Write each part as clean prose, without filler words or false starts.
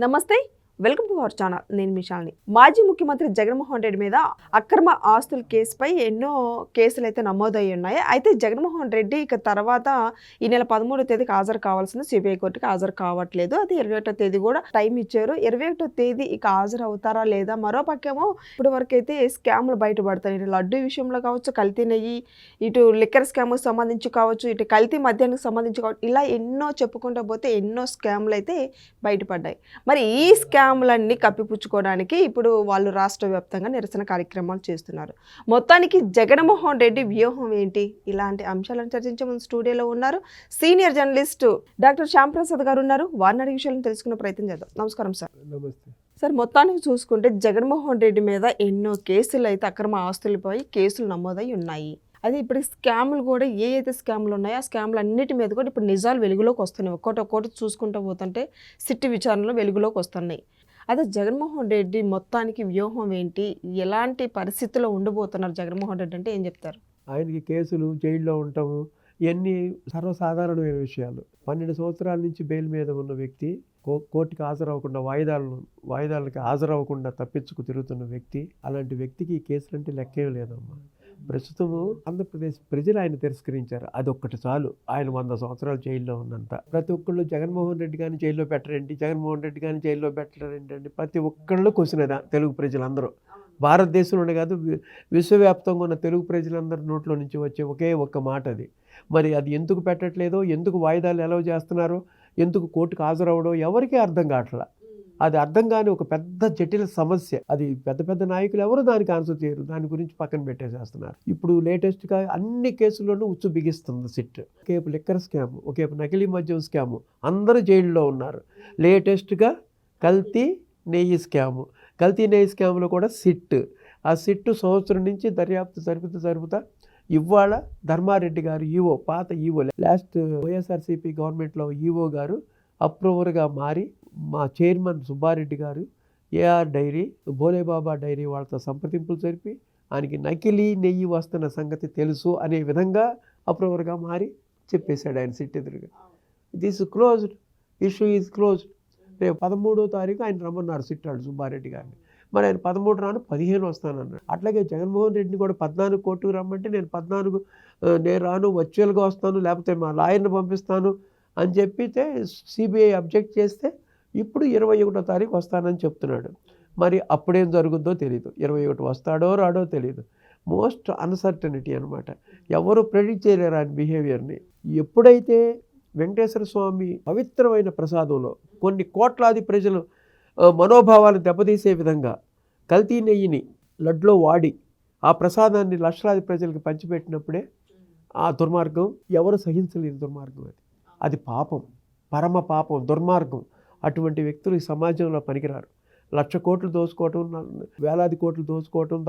నమస్తే, welcome to our channel. నేను మిషాల్ని. మాజీ ముఖ్యమంత్రి జగన్మోహన్ రెడ్డి మీద అక్రమ ఆస్తుల కేసుపై ఎన్నో కేసులు అయితే నమోదయ్యి ఉన్నాయి. అయితే జగన్మోహన్ రెడ్డి ఇక తర్వాత ఈ నెల 13వ తేదీకి హాజరు కావాల్సిన సిబిఐ కోర్టుకి హాజరు కావట్లేదు. అది 21వ తేదీ కూడా టైం ఇచ్చారు. 21వ తేదీ ఇక హాజరు అవుతారా లేదా? మరో పక్కేమో ఇప్పటి వరకు అయితే స్కామ్లు బయటపడతాయి. ఇటు లడ్డు విషయంలో కావచ్చు, కల్తీ నెయ్యి, ఇటు లిక్కర్ స్కామ్కి సంబంధించి కావచ్చు, ఇటు కల్తీ మద్యానికి సంబంధించి కావచ్చు, ఇలా ఎన్నో చెప్పుకుంటూ పోతే ఎన్నో స్కామ్లు అయితే బయటపడ్డాయి. మరి ఈ స్కామ్లన్నీ కప్పిపుచ్చుకోవడానికి ఇప్పుడు వాళ్ళు రాష్ట్ర వ్యాప్తంగా నిరసన కార్యక్రమాలు చేస్తున్నారు. మొత్తానికి జగన్మోహన్ రెడ్డి వ్యూహం ఏంటి? ఇలాంటి అంశాలను చర్చించే ముందు స్టూడియోలో ఉన్నారు senior journalist doctor Shyam Prasad గారు ఉన్నారు. వారిని అడిగే విషయాలను తెలుసుకునే ప్రయత్నం చేద్దాం. నమస్కారం సార్. నమస్తే సార్, మొత్తానికి చూసుకుంటే జగన్మోహన్ రెడ్డి మీద ఎన్నో కేసులు అయితే అక్రమ ఆస్తులపై కేసులు నమోదై ఉన్నాయి. అది ఇప్పుడు స్కాములు కూడా అయితే స్కాములు ఉన్నాయో ఆ స్కాములు అన్నిటి మీద కూడా ఇప్పుడు నిజాలు వెలుగులోకి వస్తున్నాయి. ఒక్కొక్కటి చూసుకుంటూ పోతుంటే సిట్టి విచారణలో వెలుగులోకి వస్తున్నాయి. అదే జగన్మోహన్ రెడ్డి మొత్తానికి వ్యూహం ఏంటి? ఎలాంటి పరిస్థితుల్లో ఉండబోతున్నారు జగన్మోహన్ రెడ్డి అంటే ఏం చెప్తారు? ఆయనకి కేసులు, జైల్లో ఉండటము ఇవన్నీ సర్వసాధారణమైన విషయాలు. 12 సంవత్సరాల నుంచి బెయిల్ మీద ఉన్న వ్యక్తి, కోర్టుకి హాజరవ్వకుండా వాయిదాలకి హాజరవ్వకుండా తప్పించుకు తిరుగుతున్న వ్యక్తి, అలాంటి వ్యక్తికి ఈ కేసులు అంటే లెక్కేం లేదమ్మా. ప్రస్తుతము ఆంధ్రప్రదేశ్ ప్రజలు ఆయన తిరస్కరించారు. అదొక్కటి చాలు. ఆయన 100 సంవత్సరాలు జైల్లో ఉన్నంత. ప్రతి ఒక్కళ్ళు జగన్మోహన్ రెడ్డి కానీ జైల్లో పెట్టరండి, జగన్మోహన్ రెడ్డి కానీ జైల్లో పెట్టారండి అండి. ప్రతి ఒక్కళ్ళు క్వశ్చన్ అదా. తెలుగు ప్రజలందరూ, భారతదేశంలోనే కాదు విశ్వవ్యాప్తంగా ఉన్న తెలుగు ప్రజలందరి నోట్లో నుంచి వచ్చే ఒకే ఒక్క మాట అది. మరి అది ఎందుకు పెట్టట్లేదో, ఎందుకు వాయిదాలు ఎలవ్ చేస్తున్నారో, ఎందుకు కోర్టుకు హాజరవడో ఎవరికీ అర్థం కావట్లా. అది అర్థం కాని ఒక పెద్ద జటిల సమస్య. అది పెద్ద పెద్ద నాయకులు ఎవరు దానికి ఆన్సర్ చేయరు. దాని గురించి పక్కన పెట్టేసేస్తున్నారు. ఇప్పుడు లేటెస్ట్గా అన్ని కేసుల్లోనూ ఉచ్చు బిగిస్తుంది సిట్. ఒకేపు లిక్కర్ స్కామ్, ఒకేపు నకిలీ మద్యం స్కాము, అందరూ జైల్లో ఉన్నారు. లేటెస్ట్గా కల్తీ నెయ్యి స్కామ్లో కూడా సిట్. ఆ సిట్ సంవత్సరం నుంచి దర్యాప్తు జరుపుతా ఇవాళ ధర్మారెడ్డి గారు ఈవో, పాత ఈవో, లాస్ట్ వైఎస్ఆర్సీపీ గవర్నమెంట్లో ఈవో గారు అప్రూవర్గా మారి మా చైర్మన్ సుబ్బారెడ్డి గారు ఏఆర్ డైరీ, భోలేబాబా డైరీ వాళ్ళతో సంప్రదింపులు జరిపి ఆయనకి నకిలీ నెయ్యి వస్తున్న సంగతి తెలుసు అనే విధంగా అప్రూవర్గా మారి చెప్పేశాడు ఆయన సిట్ ఎదురుగా. This closed, issue is closed. రేపు 13వ తారీఖు ఆయన రమ్మన్నారు సిట్టాడు సుబ్బారెడ్డి గారిని. మరి ఆయన 13 రాను 15 వస్తానన్నాడు. అట్లాగే జగన్మోహన్ రెడ్డిని కూడా 14 కోర్టుకు రమ్మంటే నేను రాను, వర్చువల్గా వస్తాను, లేకపోతే మా లాయర్ని పంపిస్తాను అని చెప్పితే సిబిఐ అబ్జెక్ట్ చేస్తే ఇప్పుడు 21వ తారీఖు వస్తానని చెప్తున్నాడు. మరి అప్పుడేం జరుగుద్దో తెలియదు. 21 వస్తాడో రాడో తెలియదు. మోస్ట్ అన్సర్టనిటీ అనమాట. ఎవరు ప్రెడిక్ట్ చేయలేరు ఆయన బిహేవియర్ని. ఎప్పుడైతే వెంకటేశ్వర స్వామి పవిత్రమైన ప్రసాదంలో కొన్ని కోట్లాది ప్రజలు మనోభావాలు దెబ్బతీసే విధంగా కల్తీ నెయ్యిని లడ్లో వాడి ఆ ప్రసాదాన్ని లక్షలాది ప్రజలకు పంచిపెట్టినప్పుడే ఆ దుర్మార్గం ఎవరు సహించలేని దుర్మార్గం. అది పాపం, పరమ పాపం, దుర్మార్గం. అటువంటి వ్యక్తులు ఈ సమాజంలో పనికిరారు. 1,00,000 కోట్లు దోచుకోవటం, వేలాది కోట్లు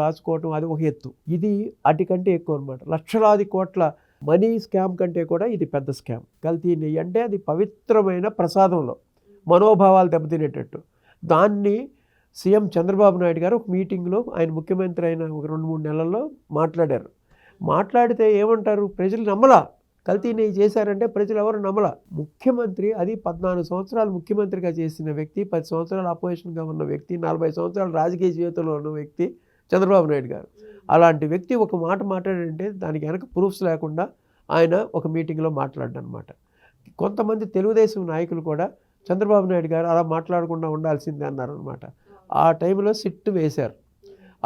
దాచుకోవటం అది ఒక ఎత్తు. ఇది అటుకంటే ఎక్కువ అనమాట. లక్షలాది కోట్ల మనీ స్కామ్ కంటే కూడా ఇది పెద్ద స్కామ్. కల్తీ నెయ్యి అంటే అది పవిత్రమైన ప్రసాదంలో మనోభావాలు దెబ్బతినేటట్టు. దాన్ని సీఎం చంద్రబాబు నాయుడు గారు ఒక మీటింగ్లో ఆయన ముఖ్యమంత్రి అయిన ఒక 2-3 నెలల్లో మాట్లాడితే ఏమంటారు, ప్రజలు నమ్మలా. కల్తీ నెయ్యి చేశారంటే ప్రజలు ఎవరు నమ్మలా. ముఖ్యమంత్రి, అది 14 సంవత్సరాలు ముఖ్యమంత్రిగా చేసిన వ్యక్తి, 10 సంవత్సరాలు అపోజిషన్గా ఉన్న వ్యక్తి, 40 సంవత్సరాలు రాజకీయ జీవితంలో ఉన్న వ్యక్తి చంద్రబాబు నాయుడు గారు. అలాంటి వ్యక్తి ఒక మాట మాట్లాడంటే దానికి వెనక ప్రూఫ్స్ లేకుండా ఆయన ఒక మీటింగ్లో మాట్లాడనమాట. కొంతమంది తెలుగుదేశం నాయకులు కూడా చంద్రబాబు నాయుడు గారు అలా మాట్లాడకుండా ఉండాల్సిందే అన్నారనమాట. ఆ టైంలో సిట్ వేశారు.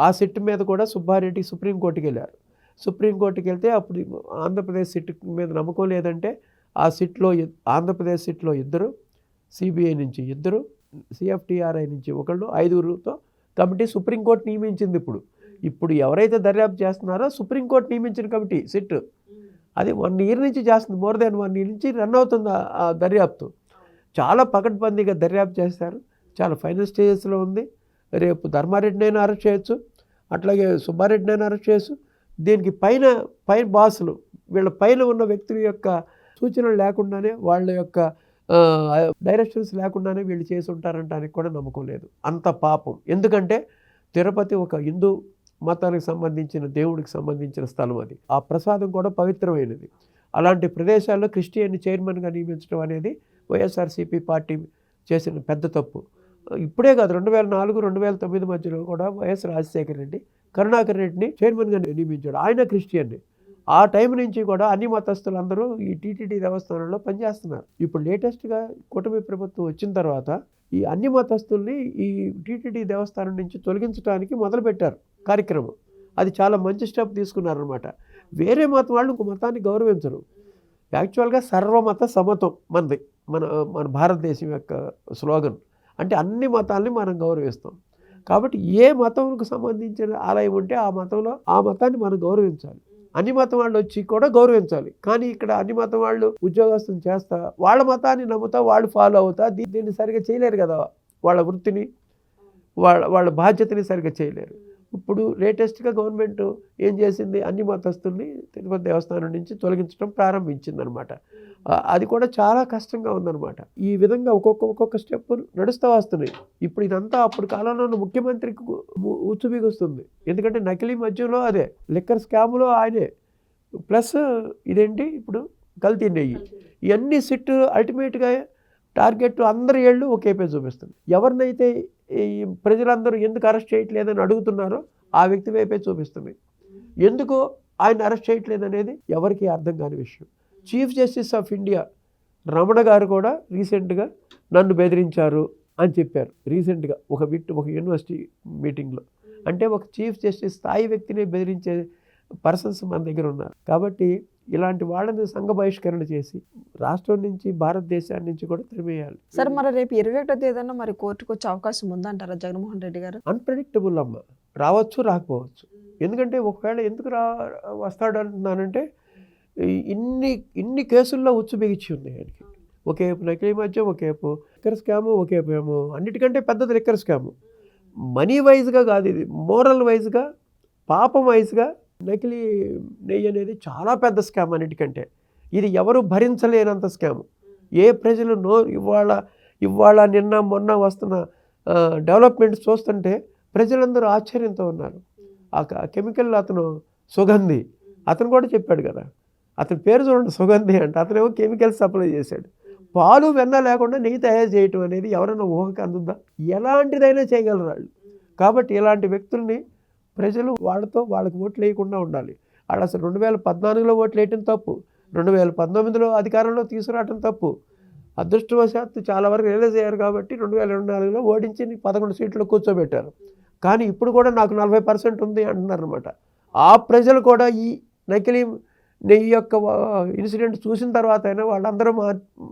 ఆ సిట్ మీద కూడా సుబ్బారెడ్డి సుప్రీంకోర్టుకి వెళ్ళారు. సుప్రీంకోర్టుకి వెళ్తే అప్పుడు ఆంధ్రప్రదేశ్ సిట్ మీద నమ్మకం లేదంటే ఆ సిట్లో, ఆంధ్రప్రదేశ్ సిట్లో 2, సిబిఐ నుంచి 2, సిఎఫ్టిఆర్ఐ నుంచి 1, 5తో కమిటీ సుప్రీంకోర్టు నియమించింది. ఇప్పుడు ఎవరైతే దర్యాప్తు చేస్తున్నారో సుప్రీంకోర్టు నియమించిన కమిటీ సిట్, అది 1 ఇయర్ నుంచి చేస్తుంది. మోర్ దాన్ 1 ఇయర్ నుంచి రన్ అవుతుంది ఆ దర్యాప్తు. చాలా పకడ్బందీగా దర్యాప్తు చేస్తారు. చాలా ఫైనల్ స్టేజెస్లో ఉంది. రేపు ధర్మారెడ్డినైనా అరెస్ట్ చేయొచ్చు, అట్లాగే సుబ్బారెడ్డినైనా అరెస్ట్ చేయొచ్చు. దీనికి పైన బాసులు, వీళ్ళ పైన ఉన్న వ్యక్తుల యొక్క సూచనలు లేకుండానే, వాళ్ళ యొక్క డైరెక్షన్స్ లేకుండానే వీళ్ళు చేసి ఉంటారంటానికి కూడా నమ్మకం లేదు. అంత పాపం. ఎందుకంటే తిరుపతి ఒక హిందూ మతానికి సంబంధించిన, దేవుడికి సంబంధించిన స్థలం. అది ఆ ప్రసాదం కూడా పవిత్రమైనది. అలాంటి ప్రదేశాల్లో క్రిస్టియన్ చైర్మన్గా నియమించడం అనేది వైఎస్ఆర్సీపీ పార్టీ చేసిన పెద్ద తప్పు. ఇప్పుడే కాదు 2004, 2009 మధ్యలో కూడా వైఎస్ రాజశేఖర రెడ్డి కరుణాకర్ రెడ్డిని చైర్మన్గా నియమించాడు. ఆయన క్రిస్టియన్ని. ఆ టైం నుంచి కూడా అన్ని మతస్థులందరూ ఈ టీటీడీ దేవస్థానంలో పనిచేస్తున్నారు. ఇప్పుడు లేటెస్ట్గా కూటమి ప్రభుత్వం వచ్చిన తర్వాత ఈ అన్ని మతస్థుల్ని ఈ టీటీడీ దేవస్థానం నుంచి తొలగించడానికి మొదలుపెట్టారు కార్యక్రమం. అది చాలా మంచి స్టెప్ తీసుకున్నారనమాట. వేరే మతం వాళ్ళు ఇంకో మతాన్ని గౌరవించరు. యాక్చువల్గా సర్వమత సమతం మనది, మన భారతదేశం యొక్క స్లోగన్. అంటే అన్ని మతాల్ని మనం గౌరవిస్తాం. కాబట్టి ఏ మతంకు సంబంధించిన ఆలయం ఉంటే ఆ మతంలో ఆ మతాన్ని మనం గౌరవించాలి. అన్ని మతం వాళ్ళు వచ్చి కూడా గౌరవించాలి. కానీ ఇక్కడ అన్ని మతం వాళ్ళు ఉద్యోగస్తులు చేస్తా వాళ్ళ మతాన్ని నమ్ముతా వాళ్ళు ఫాలో అవుతా దీన్ని సరిగ్గా చేయలేరు కదా. వాళ్ళ వృత్తిని వాళ్ళ బాధ్యతని సరిగ్గా చేయలేరు. ఇప్పుడు లేటెస్ట్గా గవర్నమెంట్ ఏం చేసింది, అన్ని మతస్థుల్ని తిరుపతి దేవస్థానం నుంచి తొలగించడం ప్రారంభించిందనమాట. అది కూడా చాలా కష్టంగా ఉందన్నమాట. ఈ విధంగా ఒక్కొక్క స్టెప్ నడుస్తూ వస్తున్నాయి. ఇప్పుడు ఇదంతా అప్పుడు కాలంలో ముఖ్యమంత్రికి ఉచ్చుబిగుస్తుంది. ఎందుకంటే నకిలీ మద్యంలో అదే, లిక్కర్ స్కామ్లో ఆయనే, ప్లస్ ఇదేంటి ఇప్పుడు కల్తీ నెయ్యి. ఇవన్నీ సిట్ అల్టిమేట్గా టార్గెట్ అందరి ఏళ్ళు ఒకేపే చూపిస్తుంది. ఎవరినైతే ఈ ప్రజలందరూ ఎందుకు అరెస్ట్ చేయట్లేదని అడుగుతున్నారో ఆ వ్యక్తి వైపే చూపిస్తుంది. ఎందుకు ఆయన అరెస్ట్ చేయట్లేదు అనేది ఎవరికి అర్థం కాని విషయం. Chief justice of India Ramana గారు కూడా రీసెంట్గా నన్ను బెదిరించారు అని చెప్పారు. రీసెంట్గా ఒక యూనివర్సిటీ మీటింగ్లో. అంటే ఒక చీఫ్ జస్టిస్ స్థాయి వ్యక్తిని బెదిరించే పర్సన్స్ మన దగ్గర ఉన్నారు. కాబట్టి ఇలాంటి వాళ్ళని సంఘ బహిష్కరణ చేసి రాష్ట్రం నుంచి భారతదేశాన్ని నుంచి కూడా తరిమేయాలి. సార్ మరి రేపు 21వ తేదీన మరి కోర్టుకు వచ్చే అవకాశం ఉందంటారా జగన్మోహన్ రెడ్డి గారు? అన్ప్రెడిక్టబుల్ అమ్మ, రావచ్చు రాకపోవచ్చు. ఎందుకంటే ఒకవేళ ఎందుకు వస్తాడు అంటున్నానంటే ఇన్ని కేసుల్లో ఉచ్చు బిగిచ్చి ఉన్నాయి ఆయనకి. ఒకేపు నకిలీ మద్యం, ఒకేపు లిక్కర్ స్కాము, ఒకేపు ఏమో అన్నిటికంటే పెద్దది లిక్కర్ స్కాము. మనీ వైజ్గా కాదు, ఇది మోరల్ వైజ్గా, పాపం వైజ్గా నకిలీ నెయ్యి అనేది చాలా పెద్ద స్కామ్ అన్నిటికంటే. ఇది ఎవరు భరించలేనంత స్కామ్. ఏ ప్రజలు ఇవాళ నిన్న మొన్న వస్తున్న డెవలప్మెంట్స్ చూస్తుంటే ప్రజలందరూ ఆశ్చర్యంతో ఉన్నారు. ఆ కెమికల్ అతను సుగంధి, అతను కూడా చెప్పాడు కదా, అతని పేరు చూడండి సుగంధి అంటే, అతనేమో కెమికల్స్ సప్లై చేశాడు. పాలు వెన్న లేకుండా నెయ్యి తయారు చేయటం అనేది ఎవరైనా ఊహకు అందుద్దా? ఎలాంటిదైనా చేయగలరు వాళ్ళు. కాబట్టి ఇలాంటి వ్యక్తుల్ని ప్రజలు వాళ్ళకి ఓట్లు వేయకుండా ఉండాలి. వాళ్ళు అసలు 2014లో ఓట్లు వేయటం తప్పు, 2019లో అధికారంలో తీసుకురావటం తప్పు. అదృష్టవశాత్తు చాలా వరకు రియలైజ్ అయ్యారు కాబట్టి 2024లో ఓడించి 11 సీట్లు కూర్చోబెట్టారు. కానీ ఇప్పుడు కూడా నాకు 40% ఉంది అంటున్నారనమాట. ఆ ప్రజలు కూడా ఈ నకిలీ నెయ్యి యొక్క ఇన్సిడెంట్ చూసిన తర్వాత అయినా వాళ్ళందరూ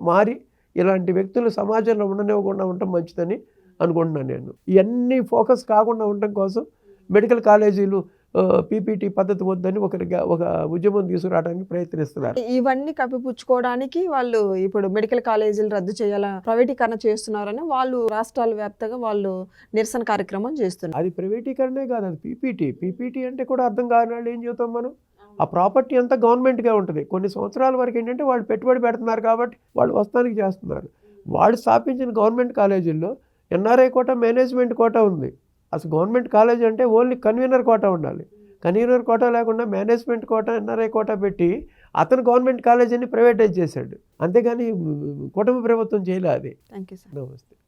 మారి ఇలాంటి వ్యక్తులు సమాజంలో ఉండనివ్వకుండా ఉండటం మంచిదని అనుకుంటున్నాను నేను. ఇవన్నీ ఫోకస్ కాకుండా ఉండటం కోసం మెడికల్ కాలేజీలు పీపీటీ పద్ధతి వద్దని ఒక ఉద్యమం తీసుకురావడానికి ప్రయత్నిస్తున్నారు. ఇవన్నీ కప్పిపుచ్చుకోవడానికి వాళ్ళు ఇప్పుడు మెడికల్ కాలేజీలు రద్దు చేయాల, ప్రైవేటీకరణ చేస్తున్నారని వాళ్ళు రాష్ట్రాల వ్యాప్తంగా వాళ్ళు నిరసన కార్యక్రమం చేస్తున్నారు. అది ప్రైవేటీకరణే కాదు, అది పీపీటీ అంటే కూడా అర్థం కాని వాళ్ళు ఏం చేస్తాం మనం. ఆ ప్రాపర్టీ అంతా గవర్నమెంట్గా ఉంటుంది. కొన్ని సంవత్సరాల వరకు ఏంటంటే వాళ్ళు పెట్టుబడి పెడుతున్నారు కాబట్టి వాళ్ళు వస్తానికి చేస్తున్నారు. వాళ్ళు స్థాపించిన గవర్నమెంట్ కాలేజీల్లో ఎన్ఆర్ఐ కోటా, మేనేజ్మెంట్ కోటా ఉంది. అసలు గవర్నమెంట్ కాలేజ్ అంటే ఓన్లీ కన్వీనర్ కోటా ఉండాలి. కన్వీనర్ కోటా లేకుండా మేనేజ్మెంట్ కోటా, ఎన్ఆర్ఐ కోటా పెట్టి అతను గవర్నమెంట్ కాలేజీని ప్రైవేటైజ్ చేశాడు. అంతేగాని కుటుంబ ప్రభుత్వం చేయలే అది. Thank you sir. నమస్తే.